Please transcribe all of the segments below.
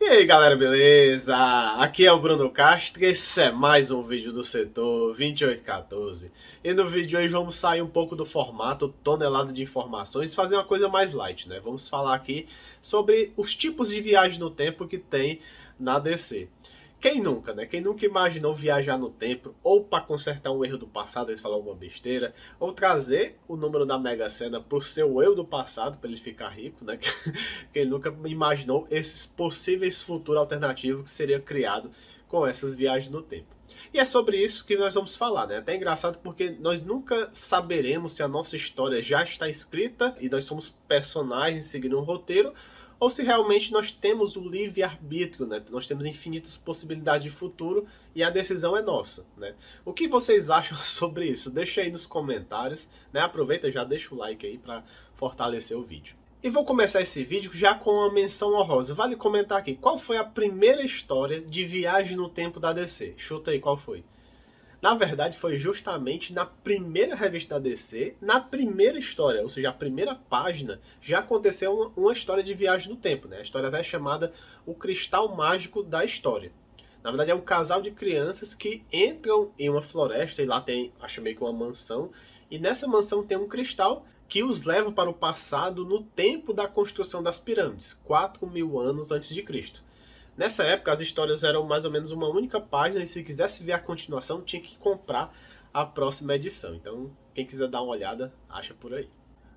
E aí galera, beleza? Aqui é o Bruno Castro e esse é mais um vídeo do setor 2814. E no vídeo de hoje vamos sair um pouco do formato tonelada de informações e fazer uma coisa mais light, né? Vamos falar aqui sobre os tipos de viagem no tempo que tem na DC. Quem nunca, né? Quem nunca imaginou viajar no tempo ou para consertar um erro do passado, eles falam alguma besteira, ou trazer o número da Mega Sena pro seu eu do passado para ele ficar rico, né? Quem nunca imaginou esses possíveis futuros alternativos que seria criado com essas viagens no tempo. E é sobre isso que nós vamos falar, né? Até engraçado porque nós nunca saberemos se a nossa história já está escrita e nós somos personagens seguindo um roteiro, ou se realmente nós temos o livre-arbítrio, né? Nós temos infinitas possibilidades de futuro e a decisão é nossa, né? O que vocês acham sobre isso? Deixa aí nos comentários, né? Aproveita e já deixa o like aí para fortalecer o vídeo. E vou começar esse vídeo já com uma menção honrosa. Vale comentar aqui, qual foi a primeira história de viagem no tempo da DC? Chuta aí qual foi. Na verdade, foi justamente na primeira revista da DC, na primeira história, ou seja, a primeira página, já aconteceu uma história de viagem no tempo, né? A história é chamada O Cristal Mágico da História. Na verdade, é um casal de crianças que entram em uma floresta e lá tem, acho meio que uma mansão, e nessa mansão tem um cristal que os leva para o passado no tempo da construção das pirâmides, 4.000 anos antes de Cristo. Nessa época, as histórias eram mais ou menos uma única página e se quisesse ver a continuação, tinha que comprar a próxima edição. Então, quem quiser dar uma olhada, acha por aí.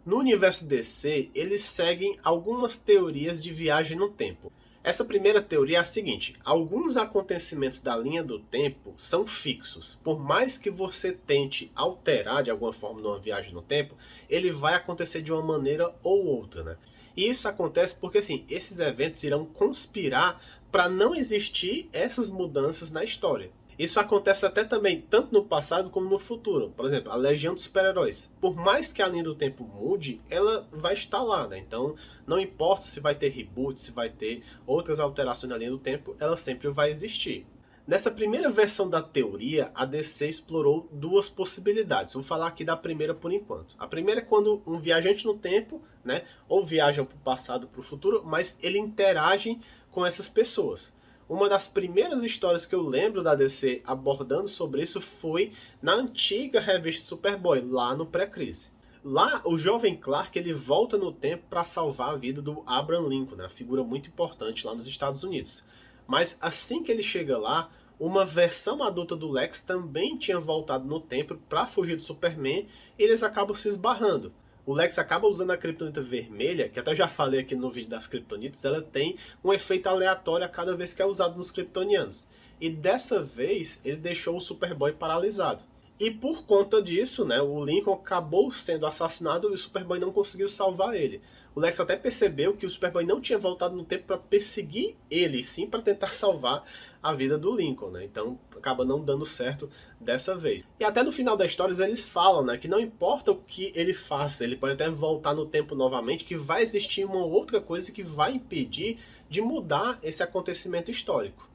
No universo DC, eles seguem algumas teorias de viagem no tempo. Essa primeira teoria é a seguinte: alguns acontecimentos da linha do tempo são fixos. Por mais que você tente alterar de alguma forma numa viagem no tempo, ele vai acontecer de uma maneira ou outra, né? E isso acontece porque assim, esses eventos irão conspirar para não existir essas mudanças na história. Isso acontece até também, tanto no passado como no futuro. Por exemplo, a Legião dos Super-Heróis. Por mais que a linha do tempo mude, ela vai estar lá, né? Então, não importa se vai ter reboot, se vai ter outras alterações na linha do tempo, ela sempre vai existir. Nessa primeira versão da teoria, a DC explorou duas possibilidades. Vou falar aqui da primeira por enquanto. A primeira é quando um viajante no tempo, né, ou viaja para o passado, para o futuro, mas ele interage com essas pessoas. Uma das primeiras histórias que eu lembro da DC abordando sobre isso foi na antiga revista Superboy, lá no pré-crise. Lá, o jovem Clark ele volta no tempo para salvar a vida do Abraham Lincoln, né, uma figura muito importante lá nos Estados Unidos. Mas assim que ele chega lá, uma versão adulta do Lex também tinha voltado no tempo para fugir do Superman e eles acabam se esbarrando. O Lex acaba usando a Kryptonita vermelha, que até já falei aqui no vídeo das Kryptonitas, ela tem um efeito aleatório a cada vez que é usado nos Kryptonianos. E dessa vez ele deixou o Superboy paralisado. E por conta disso, né, o Lincoln acabou sendo assassinado e o Superboy não conseguiu salvar ele. O Lex até percebeu que o Superboy não tinha voltado no tempo para perseguir ele, sim para tentar salvar a vida do Lincoln, né? Então acaba não dando certo dessa vez. E até no final da história eles falam, né, que não importa o que ele faça, ele pode até voltar no tempo novamente, que vai existir uma outra coisa que vai impedir de mudar esse acontecimento histórico.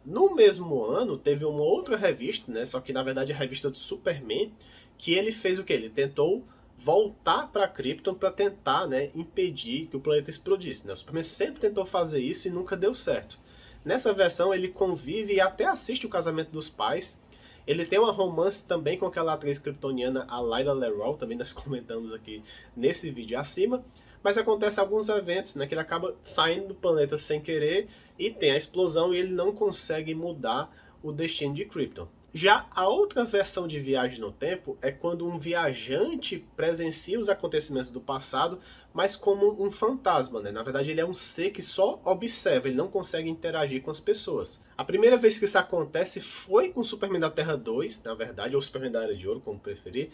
No mesmo ano, teve uma outra revista, né? Só que na verdade a revista do Superman, que ele fez o que? Ele tentou voltar para Krypton para tentar, né, impedir que o planeta explodisse, né? O Superman sempre tentou fazer isso e nunca deu certo. Nessa versão ele convive e até assiste o casamento dos pais. Ele tem uma romance também com aquela atriz kryptoniana, a Layla Leroy, também nós comentamos aqui nesse vídeo acima. Mas acontece alguns eventos, né, que ele acaba saindo do planeta sem querer e tem a explosão e ele não consegue mudar o destino de Krypton. Já a outra versão de viagem no tempo é quando um viajante presencia os acontecimentos do passado, mas como um fantasma, né? Na verdade, ele é um ser que só observa, ele não consegue interagir com as pessoas. A primeira vez que isso acontece foi com o Superman da Terra 2, na verdade, ou Superman da Era de Ouro, como preferir,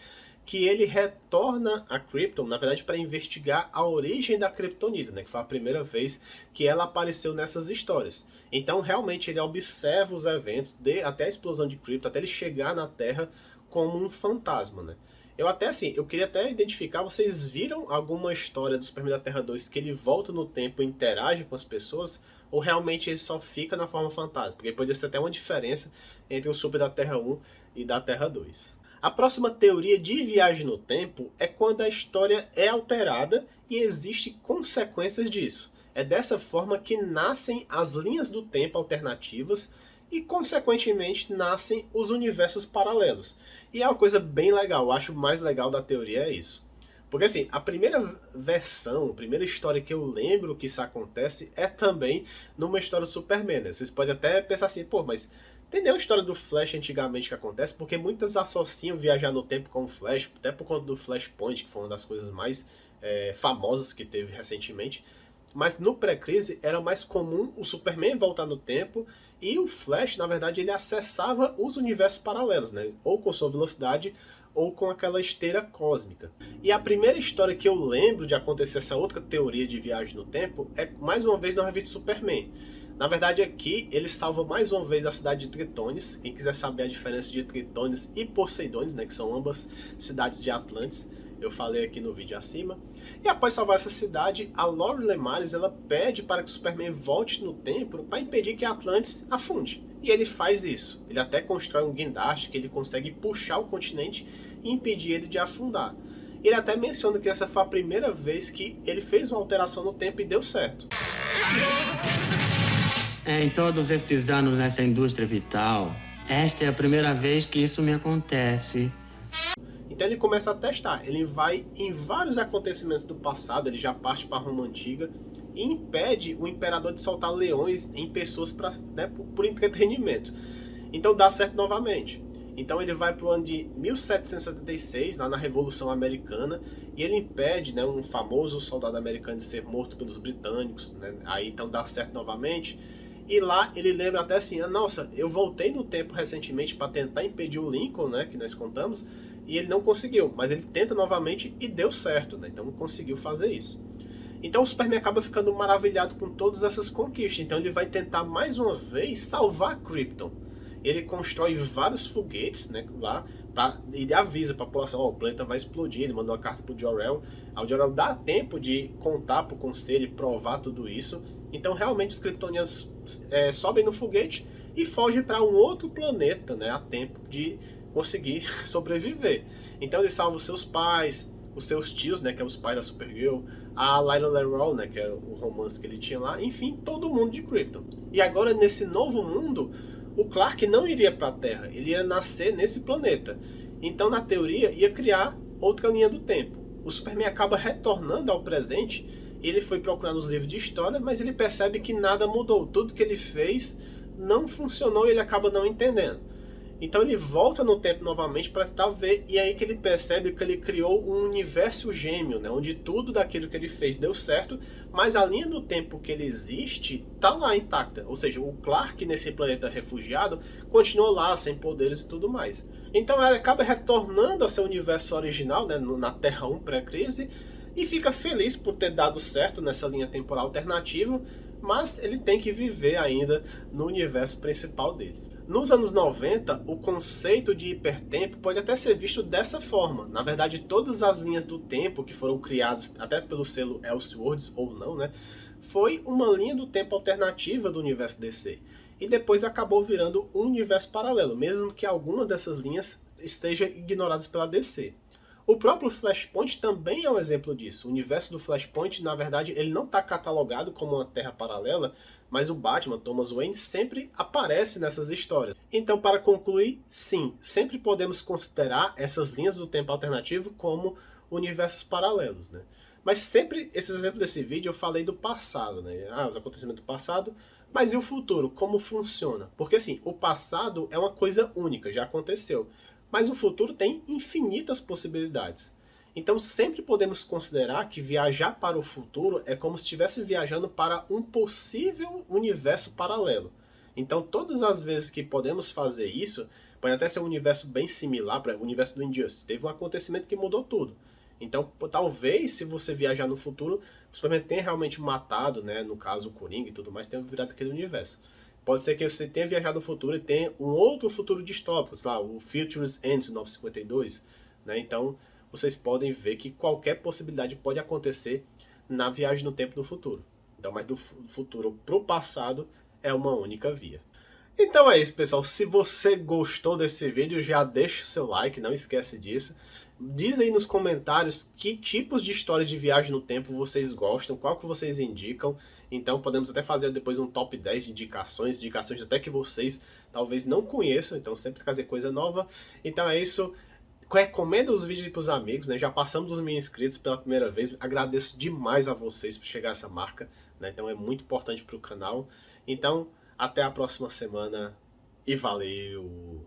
que ele retorna a Krypton, na verdade, para investigar a origem da Kryptonita, né? Que foi a primeira vez que ela apareceu nessas histórias. Então, realmente, ele observa os eventos até a explosão de Krypton, até ele chegar na Terra como um fantasma, né? Eu até assim, eu queria até identificar, vocês viram alguma história do Superman da Terra 2 que ele volta no tempo e interage com as pessoas? Ou realmente ele só fica na forma fantasma? Porque poderia ser até uma diferença entre o Super da Terra 1 e da Terra 2. A próxima teoria de viagem no tempo é quando a história é alterada e existem consequências disso. É dessa forma que nascem as linhas do tempo alternativas e, consequentemente, nascem os universos paralelos. E é uma coisa bem legal, eu acho o mais legal da teoria é isso. Porque assim, a primeira versão, a primeira história que eu lembro que isso acontece é também numa história do Superman, né? Vocês podem até pensar assim, pô, mas tem nenhuma história do Flash antigamente que acontece, porque muitas associam viajar no tempo com o Flash, até por conta do Flashpoint, que foi uma das coisas mais famosas que teve recentemente. Mas no pré-crise era mais comum o Superman voltar no tempo e o Flash, na verdade, ele acessava os universos paralelos, né? Ou com sua velocidade ou com aquela esteira cósmica. E a primeira história que eu lembro de acontecer essa outra teoria de viagem no tempo é mais uma vez na revista Superman. Na verdade aqui ele salva mais uma vez a cidade de Tritones. Quem quiser saber a diferença de Tritones e Poseidones, né, que são ambas cidades de Atlantis, eu falei aqui no vídeo acima. E após salvar essa cidade, a Lori Lemaris ela pede para que o Superman volte no tempo para impedir que Atlantis afunde. E ele faz isso. Ele até constrói um guindaste que ele consegue puxar o continente e impedir ele de afundar. Ele até menciona que essa foi a primeira vez que ele fez uma alteração no tempo e deu certo. Em todos estes anos nessa indústria vital, esta é a primeira vez que isso me acontece. Então ele começa a testar, ele vai em vários acontecimentos do passado, ele já parte para a Roma Antiga e impede o imperador de soltar leões em pessoas pra, né, por entretenimento. Então dá certo novamente. Então ele vai para o ano de 1776, lá na Revolução Americana, e ele impede, né, um famoso soldado americano de ser morto pelos britânicos, né? Aí então dá certo novamente. E lá ele lembra até assim, nossa, eu voltei no tempo recentemente para tentar impedir o Lincoln, né, que nós contamos, e ele não conseguiu, mas ele tenta novamente e deu certo, né? Então conseguiu fazer isso. Então o Superman acaba ficando maravilhado com todas essas conquistas, então ele vai tentar mais uma vez salvar Krypton. Ele constrói vários foguetes, né, lá, ele avisa para a população, o planeta vai explodir, ele manda uma carta para o Jor-El, ao Jor-El dá tempo de contar para o conselho e provar tudo isso, então realmente os kryptonianos sobem no foguete e fogem para um outro planeta, né, a tempo de conseguir sobreviver. Então ele salva os seus pais, os seus tios, né, que é os pais da Supergirl, a Lyra Leroy, né, que era o romance que ele tinha lá, enfim, todo mundo de Krypton. E agora nesse novo mundo, o Clark não iria para a Terra, ele ia nascer nesse planeta. Então na teoria ia criar outra linha do tempo. O Superman acaba retornando ao presente, ele foi procurar nos livros de história, mas ele percebe que nada mudou, tudo que ele fez não funcionou e ele acaba não entendendo. Então ele volta no tempo novamente para tentar ver, e é aí que ele percebe que ele criou um universo gêmeo, né, onde tudo daquilo que ele fez deu certo, mas a linha do tempo que ele existe tá lá intacta. Ou seja, o Clark nesse planeta refugiado continua lá, sem poderes e tudo mais. Então ele acaba retornando ao seu universo original, né, na Terra 1 pré-crise, e fica feliz por ter dado certo nessa linha temporal alternativa, mas ele tem que viver ainda no universo principal dele. Nos anos 90, o conceito de hipertempo pode até ser visto dessa forma. Na verdade, todas as linhas do tempo que foram criadas, até pelo selo Elseworlds ou não, né, foi uma linha do tempo alternativa do universo DC. E depois acabou virando um universo paralelo, mesmo que algumas dessas linhas estejam ignoradas pela DC. O próprio Flashpoint também é um exemplo disso. O universo do Flashpoint, na verdade, ele não está catalogado como uma terra paralela, mas o Batman, Thomas Wayne, sempre aparece nessas histórias. Então, para concluir, sim, sempre podemos considerar essas linhas do tempo alternativo como universos paralelos, né? Mas sempre, esse exemplo desse vídeo, eu falei do passado, né? Os acontecimentos do passado, mas e o futuro? Como funciona? Porque assim, o passado é uma coisa única, já aconteceu. Mas o futuro tem infinitas possibilidades. Então sempre podemos considerar que viajar para o futuro é como se estivesse viajando para um possível universo paralelo. Então todas as vezes que podemos fazer isso, pode até ser um universo bem similar para o universo do Injustice. Teve um acontecimento que mudou tudo. Então talvez se você viajar no futuro, o Superman tenha realmente matado, né, no caso o Coringa e tudo mais, tenha virado aquele universo. Pode ser que você tenha viajado no futuro e tenha um outro futuro distópico, sei lá, o Futures End 952, né? Então, vocês podem ver que qualquer possibilidade pode acontecer na viagem no tempo do futuro. Então, mas do futuro para o passado é uma única via. Então é isso, pessoal. Se você gostou desse vídeo, já deixa seu like, não esquece disso. Diz aí nos comentários que tipos de histórias de viagem no tempo vocês gostam, qual que vocês indicam. Então podemos até fazer depois um top 10 de indicações, indicações até que vocês talvez não conheçam, então sempre trazer coisa nova. Então é isso. Recomenda os vídeos para os amigos, né? Já passamos dos 1.000 inscritos pela primeira vez. Agradeço demais a vocês por chegar a essa marca, né? Então é muito importante para o canal. Então, até a próxima semana e valeu!